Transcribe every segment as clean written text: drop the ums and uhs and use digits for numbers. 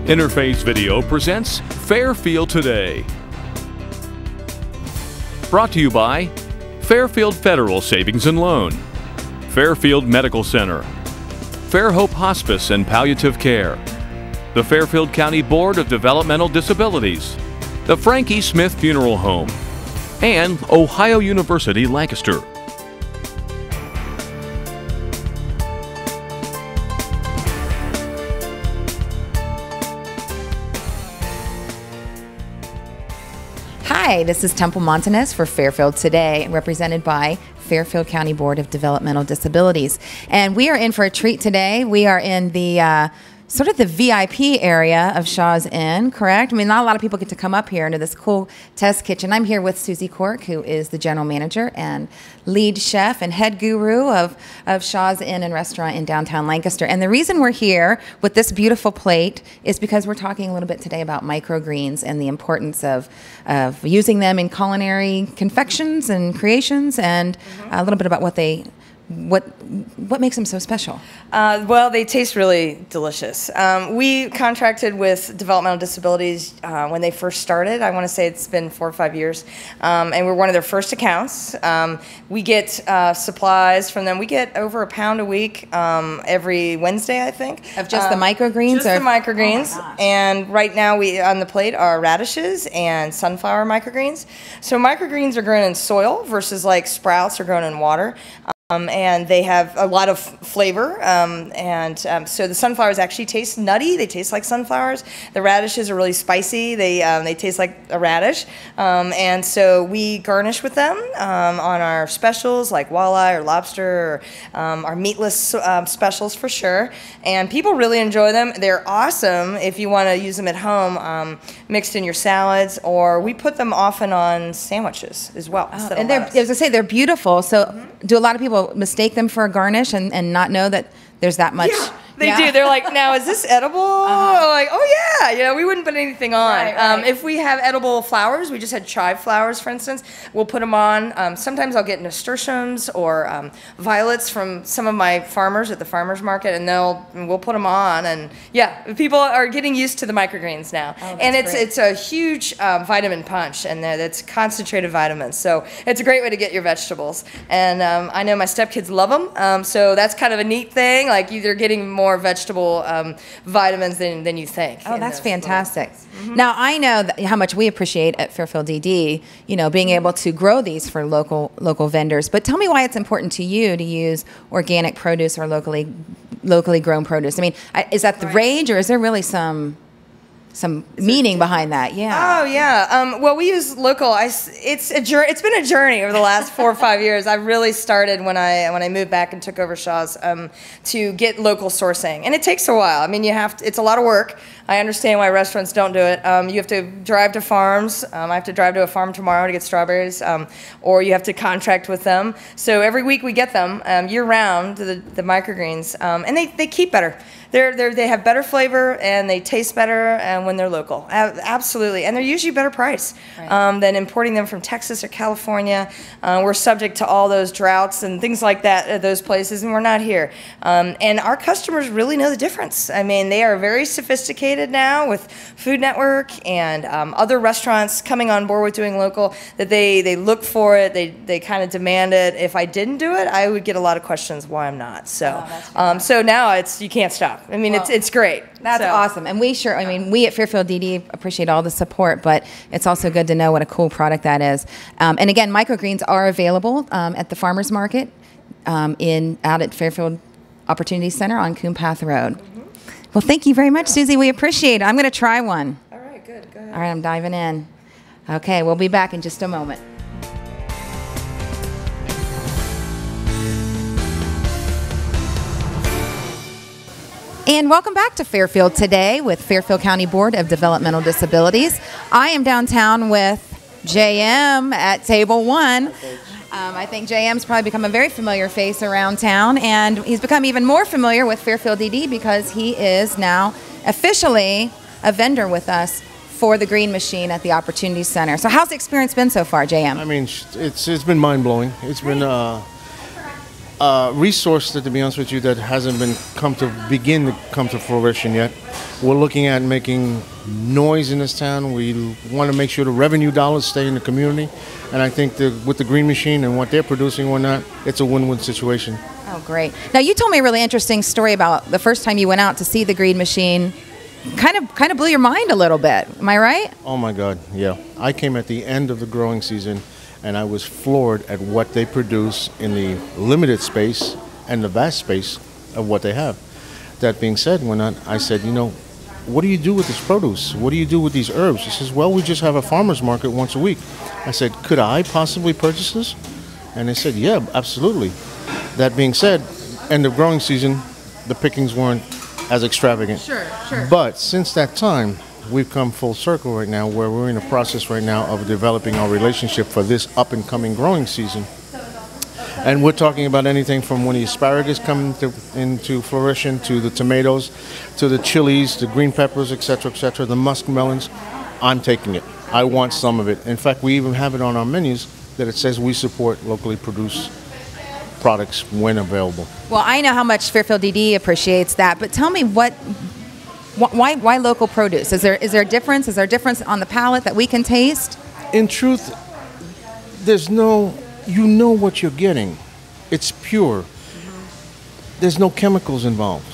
Interface Video presents Fairfield Today. Brought to you by Fairfield Federal Savings and Loan, Fairfield Medical Center, Fairhope Hospice and Palliative Care, the Fairfield County Board of Developmental Disabilities, the Frankie Smith Funeral Home, and Ohio University Lancaster. Hi, this is Temple Montanez for Fairfield Today, represented by Fairfield County Board of Developmental Disabilities. And we are in for a treat today. We are in the sort of the VIP area of Shaw's Inn, correct? I mean, not a lot of people get to come up here into this cool test kitchen. I'm here with Susie Cork, who is the general manager and lead chef and head guru of Shaw's Inn and Restaurant in downtown Lancaster. And the reason we're here with this beautiful plate is because we're talking a little bit today about microgreens and the importance of using them in culinary confections and creations, and a little bit about what makes them so special. Well, they taste really delicious. We contracted with developmental disabilities when they first started. I want to say it's been 4 or 5 years, and we're one of their first accounts. We get supplies from them. We get over a pound a week every Wednesday, I think. Of just the microgreens? Just the microgreens. Oh, and right now we on the plate are radishes and sunflower microgreens. So microgreens are grown in soil versus like sprouts are grown in water. And they have a lot of flavor, so the sunflowers actually taste nutty. They taste like sunflowers. The radishes are really spicy. They taste like a radish, and so we garnish with them on our specials like walleye or lobster, or our meatless specials for sure. And people really enjoy them. They're awesome if you want to use them at home, mixed in your salads, or we put them often on sandwiches as well. Oh, and as I say, they're beautiful. So do a lot of people mistake them for a garnish and not know that there's that much? Yeah, they do. They're like, now is this edible? Like, oh yeah, we wouldn't put anything on. Right. If we have edible flowers, we just had chive flowers, for instance, we'll put them on. Sometimes I'll get nasturtiums or violets from some of my farmers at the farmers market, and we'll put them on. And yeah, people are getting used to the microgreens now. Oh, and it's a huge vitamin punch, and it's concentrated vitamins. So it's a great way to get your vegetables. And I know my stepkids love them, so that's kind of a neat thing. Like you're getting more vegetable vitamins than you think. Oh, that's fantastic. Now, I know how much we appreciate at Fairfield DD, being able to grow these for local vendors. But tell me why it's important to you to use organic produce or locally grown produce. I mean, is that the rage, or is there really some meaning behind that? Yeah. Oh yeah. Well, we use local. It's been a journey over the last 4 or 5 years. I really started when I moved back and took over Shaw's to get local sourcing, and it takes a while. I mean, it's a lot of work. I understand why restaurants don't do it. You have to drive to farms. I have to drive to a farm tomorrow to get strawberries, or you have to contract with them. So every week we get them year round, the microgreens, and they keep better. They have better flavor and they taste better when they're local. Absolutely, and they're usually better price than importing them from Texas or California. We're subject to all those droughts and things like that at those places, and we're not here. And our customers really know the difference. I mean, they are very sophisticated now with Food Network and other restaurants coming on board with doing local, that they look for it, they kind of demand it. If I didn't do it, I would get a lot of questions why I'm not. So so now you can't stop. I mean, it's great. That's awesome. And we at Fairfield DD appreciate all the support, but it's also good to know what a cool product that is. And again, microgreens are available at the farmers market out at Fairfield Opportunity Center on Coon Path Road. Well, thank you very much, Susie. We appreciate it. I'm going to try one. All right, good. Go ahead. All right, I'm diving in. Okay, we'll be back in just a moment. And welcome back to Fairfield Today with Fairfield County Board of Developmental Disabilities. I am downtown with JM at Table 1. I think JM's probably become a very familiar face around town, and he's become even more familiar with Fairfield DD because he is now officially a vendor with us for the Green Machine at the Opportunity Center. So how's the experience been so far, JM? I mean, it's been mind-blowing. It's been resource that, to be honest with you, that hasn't begin to come to fruition yet. We're looking at making noise in this town. We want to make sure the revenue dollars stay in the community, and I think that with the Green Machine and what they're producing and whatnot, it's a win-win situation. Oh, great. Now, you told me a really interesting story about the first time you went out to see the Green Machine. Kind of blew your mind a little bit. Am I right? Oh my God, yeah. I came at the end of the growing season, and I was floored at what they produce in the limited space and the vast space of what they have. That being said, when I said, what do you do with this produce? What do you do with these herbs? He says, well, we just have a farmer's market once a week. I said, could I possibly purchase this? And they said, yeah, absolutely. That being said, end of growing season, the pickings weren't as extravagant. Sure. But since that time, we've come full circle right now, where we're in the process right now of developing our relationship for this up-and-coming growing season. And we're talking about anything from when the asparagus come into fruition, to the tomatoes, to the chilies, the green peppers, etc., the muskmelons. I'm taking it. I want some of it. In fact, we even have it on our menus that it says we support locally produced products when available. Well, I know how much Fairfield DD appreciates that, but tell me why local produce? Is there a difference? Is there a difference on the palate that we can taste? In truth, you know what you're getting. It's pure. There's no chemicals involved.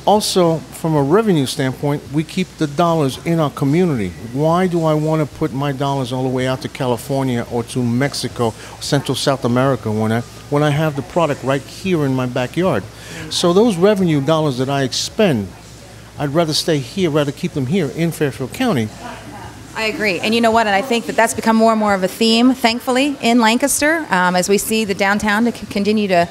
Also, from a revenue standpoint, we keep the dollars in our community. Why do I want to put my dollars all the way out to California or to Mexico, Central South America, when I have the product right here in my backyard? So those revenue dollars that I expend, I'd rather stay here, rather keep them here in Fairfield County. I agree. And you know what? And I think that's become more and more of a theme, thankfully, in Lancaster, as we see the downtown to continue to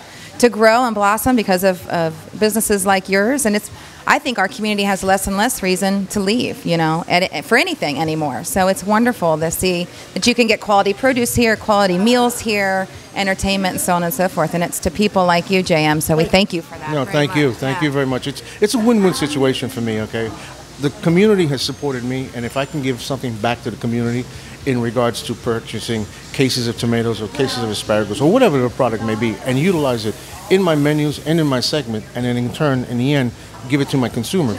grow and blossom because of businesses like yours. And I think our community has less and less reason to leave, for anything anymore. So it's wonderful to see that you can get quality produce here, quality meals here, entertainment, and so on and so forth. And it's to people like you, JM. So we thank you for that. No, thank you. Thank you very much. It's a win-win situation for me, okay? The community has supported me, and if I can give something back to the community in regards to purchasing cases of tomatoes or cases of asparagus or whatever the product may be, and utilize it in my menus and in my segment, and then in turn, in the end, give it to my consumer,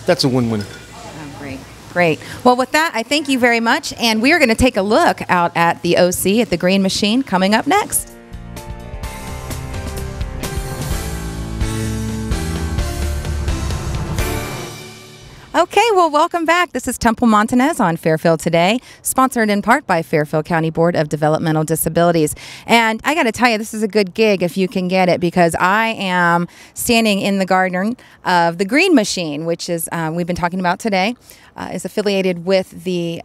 that's a win-win. Oh, great. Well, with that, I thank you very much, and we are going to take a look out at the OC at the Green Machine coming up next. Okay, well, welcome back. This is Temple Montanez on Fairfield Today, sponsored in part by Fairfield County Board of Developmental Disabilities. And I got to tell you, this is a good gig if you can get it, because I am standing in the garden of the Green Machine, which is, we've been talking about today, is affiliated with the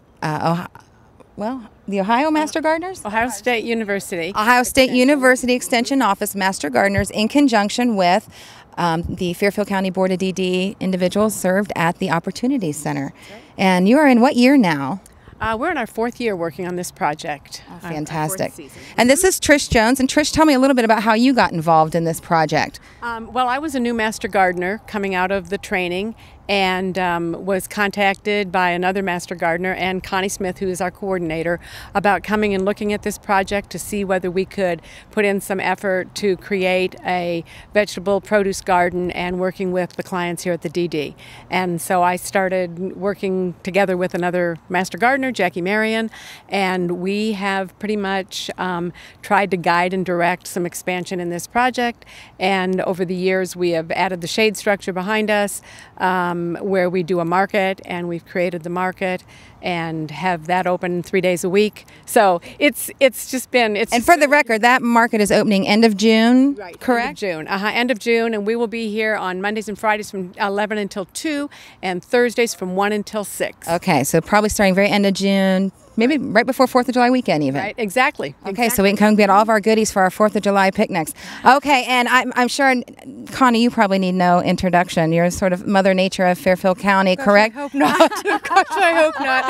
the Ohio Master Gardeners? Ohio State University. Ohio State University Extension Office Master Gardeners, in conjunction with the Fairfield County Board of DD individuals served at the Opportunity Center. Right. And you are in what year now? We're in our 4th year working on this project. Oh, fantastic. And this is Trish Jones. And Trish, tell me a little bit about how you got involved in this project. Well, I was a new master gardener coming out of the training, and was contacted by another master gardener, and Connie Smith, who is our coordinator, about coming and looking at this project to see whether we could put in some effort to create a vegetable produce garden, and working with the clients here at the DD. And so I started working together with another master gardener, Jackie Marion, and we have pretty much tried to guide and direct some expansion in this project. And over the years, we have added the shade structure behind us, where we do a market, and we've created the market and have that open 3 days a week. So it's just been... And for the record, that market is opening end of June, right, correct? End of June. End of June, and we will be here on Mondays and Fridays from 11 until 2, and Thursdays from 1 until 6. Okay, so probably starting very end of June, maybe right before 4th of July weekend even. Right, exactly. Okay, so we can come get all of our goodies for our 4th of July picnics. Okay, and I'm sure, Connie, you probably need no introduction. You're sort of Mother Nature of Fairfield County, correct? I hope not. Gosh, I hope not.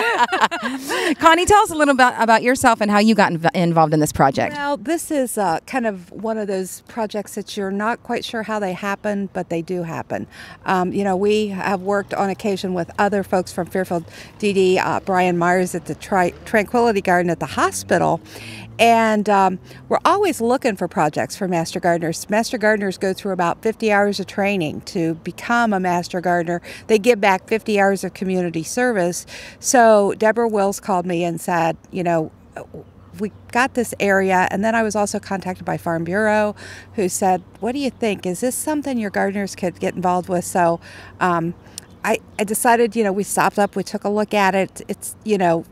Connie, tell us a little about yourself and how you got involved in this project. Well, this is kind of one of those projects that you're not quite sure how they happen, but they do happen. We have worked on occasion with other folks from Fairfield DD, Brian Myers at the Tranquility Garden at the hospital. And we're always looking for projects for Master Gardeners. Master Gardeners go through about 50 hours of training to become a Master Gardener. They give back 50 hours of community service. So Deborah Wills called me and said, you know, we got this area, and then I was also contacted by Farm Bureau, who said, what do you think? Is this something your gardeners could get involved with? So I decided, you know, we stopped up, we took a look at it. It's, you know,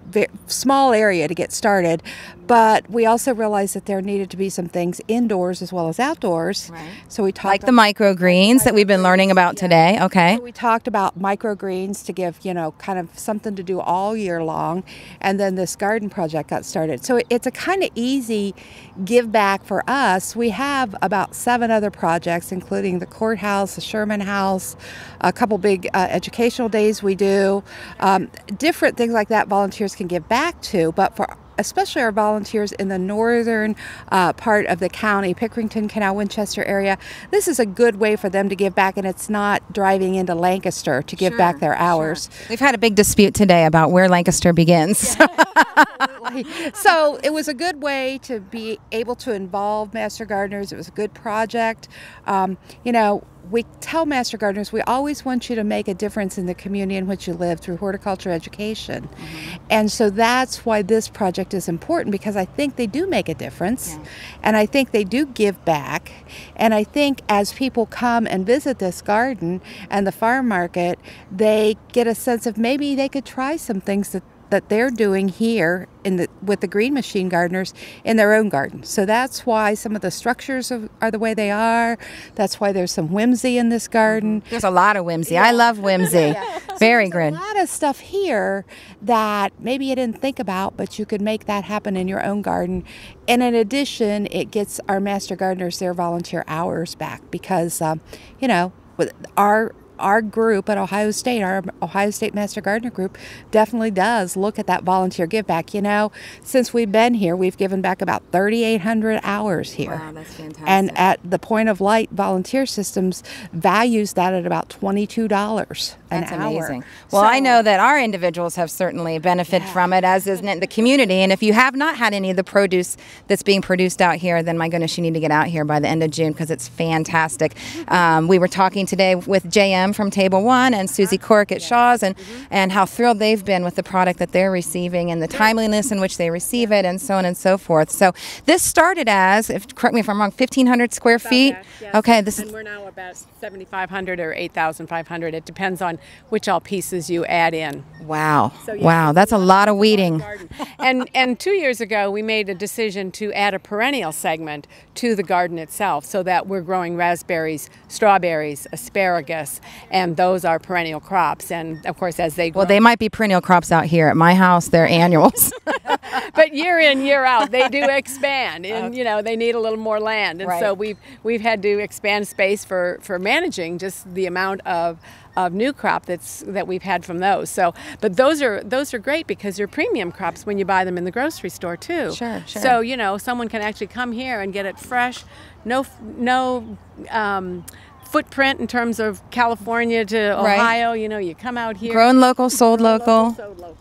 small area to get started, but we also realized that there needed to be some things indoors as well as outdoors. Right. So we talked Like the microgreens that we've been learning about today. Okay. So we talked about microgreens to give, you know, kind of something to do all year long, and then this garden project got started. So it's a kind of easy give back for us. We have about 7 other projects, including the courthouse, the Sherman House, a couple big educational days we do, different things like that volunteers can give back to, but for especially our volunteers in the northern part of the county, Pickerington, Canal, Winchester area, this is a good way for them to give back, and it's not driving into Lancaster to give back their hours. Sure. We've had a big dispute today about where Lancaster begins. Absolutely. So it was a good way to be able to involve Master Gardeners. It was a good project. You know, we tell Master Gardeners we always want you to make a difference in the community in which you live through horticulture education. Mm-hmm. And so that's why this project is important, because I think they do make a difference. Yeah. And I think they do give back. And I think as people come and visit this garden and the farm market, they get a sense of maybe they could try some things that they're doing here with the Green Machine gardeners in their own garden. So that's why some of the structures are the way they are. That's why there's some whimsy in this garden. There's a lot of whimsy. Yeah. I love whimsy. Yeah. Very good. A lot of stuff here that maybe you didn't think about, but you could make that happen in your own garden. And in addition, it gets our Master Gardeners their volunteer hours back, because, you know, with our group at Ohio State, our Ohio State Master Gardener group, definitely does look at that volunteer give back. You know, since we've been here, we've given back about 3,800 hours here. Wow, that's fantastic. And at the Point of Light Volunteer Systems values that at about $22 an That's hour. Amazing. Well, I know that our individuals have certainly benefited from it, as is the community. And if you have not had any of the produce that's being produced out here, then my goodness, you need to get out here by the end of June, because it's fantastic. We were talking today with JM from Table 1 and Susie Cork at Shaw's, and how thrilled they've been with the product that they're receiving and the timeliness in which they receive it, and so on and so forth. So this started as, correct me if I'm wrong, 1,500 square feet? Yes. Okay. And we're now about 7,500 or 8,500. It depends on which all pieces you add in. Wow. So, yeah, wow, that's a lot of weeding. And 2 years ago, we made a decision to add a perennial segment to the garden itself, so that we're growing raspberries, strawberries, asparagus, and those are perennial crops. And of course, as they grow, well, they might be perennial crops out here. At my house, they're annuals. But year in, year out, they do expand, and you know, they need a little more land, and so we've had to expand space for managing just the amount of new crop that we've had from those. So, but those are great, because they're premium crops when you buy them in the grocery store too. Sure. So, you know, someone can actually come here and get it fresh, no footprint in terms of California to Ohio. You know, you come out here. Grown local, sold local,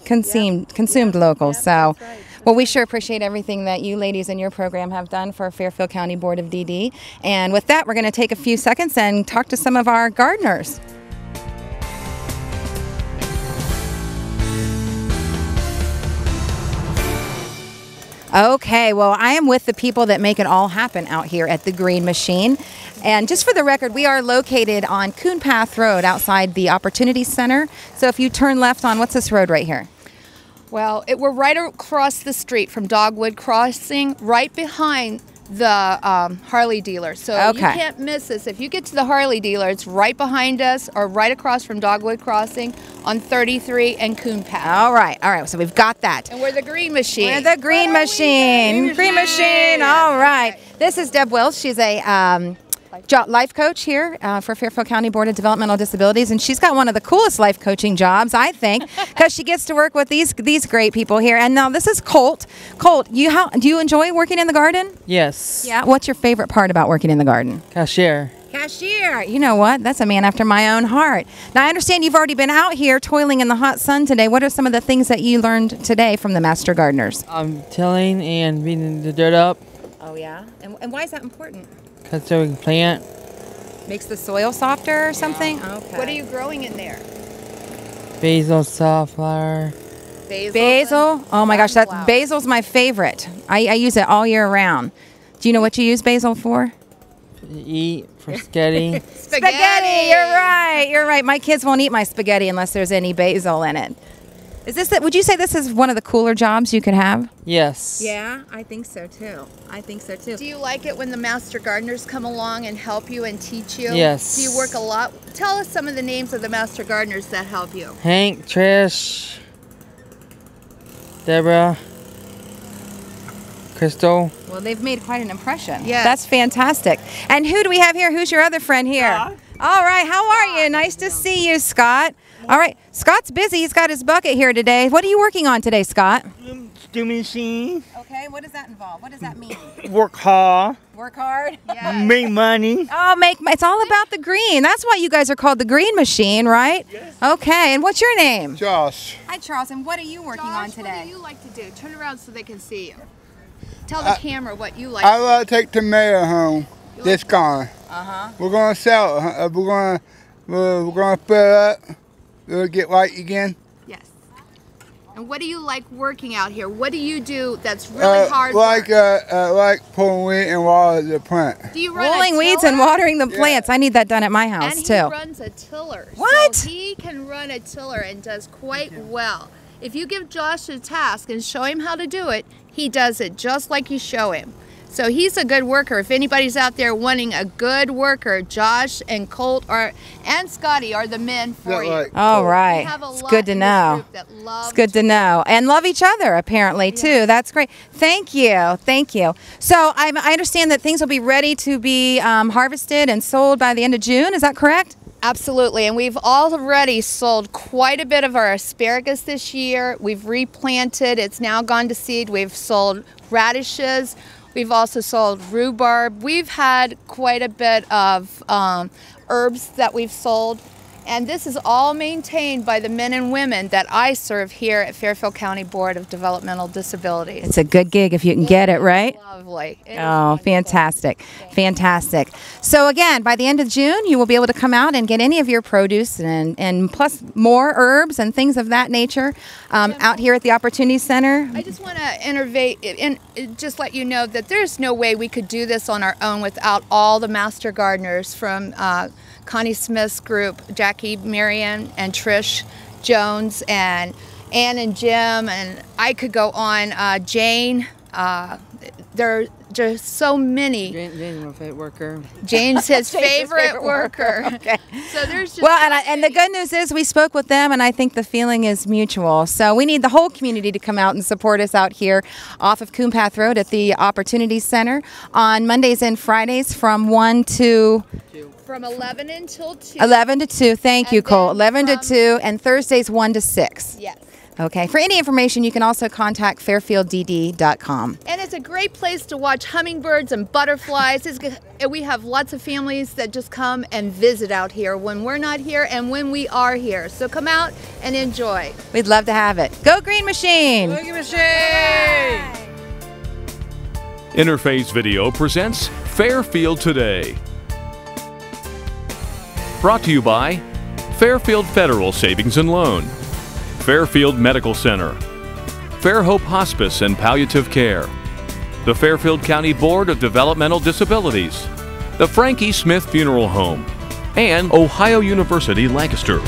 consumed local. Yeah, so, right. well, we sure appreciate everything that you ladies in your program have done for Fairfield County Board of DD. And with that, we're going to take a few seconds and talk to some of our gardeners. Okay, well, I am with the people that make it all happen out here at the Green Machine. And just for the record, we are located on Coon Path Road outside the Opportunity Center. So if you turn left on, what's this road right here? Well, we're right across the street from Dogwood Crossing, right behind the Harley dealer. So you can't miss us. If you get to the Harley dealer, it's right behind us or right across from Dogwood Crossing on 33 and Coon Path. All right. So we've got that. And we're the Green Machine. We're the Green Machine. Green Machine. All right. This is Deb Wills. She's a life coach here for Fairfield County Board of Developmental Disabilities, and she's got one of the coolest life coaching jobs, I think, because she gets to work with these great people here. And now this is Colt. Colt, do you enjoy working in the garden? Yes. Yeah. What's your favorite part about working in the garden? Cashier. Cashier. You know what? That's a man after my own heart. Now, I understand you've already been out here toiling in the hot sun today. What are some of the things that you learned today from the Master Gardeners? Tilling and beating the dirt up. Oh, yeah? And why is that important? Because so we can plant. Makes the soil softer or something? Okay. What are you growing in there? Basil, safflower. Basil? Oh my gosh, basil's my favorite. I use it all year round. Do you know what you use basil for? Eat for spaghetti. Spaghetti! You're right. My kids won't eat my spaghetti unless there's any basil in it. Would you say this is one of the cooler jobs you could have? Yes. Yeah, I think so too. Do you like it when the Master Gardeners come along and help you and teach you? Yes. Do you work a lot? Tell us some of the names of the Master Gardeners that help you. Hank, Trish, Deborah, Crystal. Well, they've made quite an impression. Yes. That's fantastic. And who do we have here? Who's your other friend here? Scott. All right, how are you? Nice to see you, Scott. All right, Scott's busy. He's got his bucket here today. What are you working on today, Scott? Do machine. Okay, what does that involve? What does that mean? Work hard. Work hard? Make money. Oh, it's all about the green. That's why you guys are called the Green Machine, right? Yes. Okay, and what's your name? Josh. Hi, Charles, and what are you working on today? What do you like to do? Turn around so they can see you. Tell the camera what you like I to like to take tomato home. This gone. Uh-huh. We're gonna sell it. We're gonna fill it up. It'll get white again. do. Yes. And what do you like working out here? What do you do that's really hard like work? like pulling weed and water the plant. Do you run Pulling a weeds and tiller? watering the plants. I need that done at my house, And he too. runs a tiller. What? So he can run a tiller and does quite well. If you give Josh a task and show him how to do it, he does it just like you show him. So he's a good worker. If anybody's out there wanting a good worker, Josh and Colt and Scotty are the men for you. Like All We right. have a It's lot good to in this know. group that love It's good to know. And love each other, apparently, too. That's great. Thank you. Thank you. So I understand that things will be ready to be harvested and sold by the end of June. Is that correct? Absolutely, and we've already sold quite a bit of our asparagus this year. We've replanted, it's now gone to seed. We've sold radishes. We've also sold rhubarb. We've had quite a bit of herbs that we've sold. And this is all maintained by the men and women that I serve here at Fairfield County Board of Developmental Disabilities. It's a good gig if you can get it, right? Lovely. It is Oh, wonderful. fantastic. Fantastic. So again, by the end of June, you will be able to come out and get any of your produce and plus more herbs and things of that nature out here at the Opportunity Center. I just want to innovate and just let you know that there's no way we could do this on our own without all the Master Gardeners from Connie Smith's group, Jackie, Marion, and Trish Jones, and Ann and Jim, and I could go on. Jane, there are just so many. Jane's my favorite worker. Jane's his favorite worker. Okay. So there's just Well, so and the many. good news is we spoke with them, and I think the feeling is mutual. So we need the whole community to come out and support us out here off of Coon Path Road at the Opportunity Center on Mondays and Fridays from 1 to From 11 until 2. 11 to 2. Thank you, And Cole. then 11 to from- 2, and Thursdays 1 to 6. Yes. Okay. For any information, you can also contact fairfielddd.com. And it's a great place to watch hummingbirds and butterflies. We have lots of families that just come and visit out here when we're not here and when we are here. So come out and enjoy. We'd love to have it. Go Green Machine! Interface Video presents Fairfield Today. Brought to you by Fairfield Federal Savings and Loan, Fairfield Medical Center, Fairhope Hospice and Palliative Care, the Fairfield County Board of Developmental Disabilities, the Frankie Smith Funeral Home, and Ohio University Lancaster.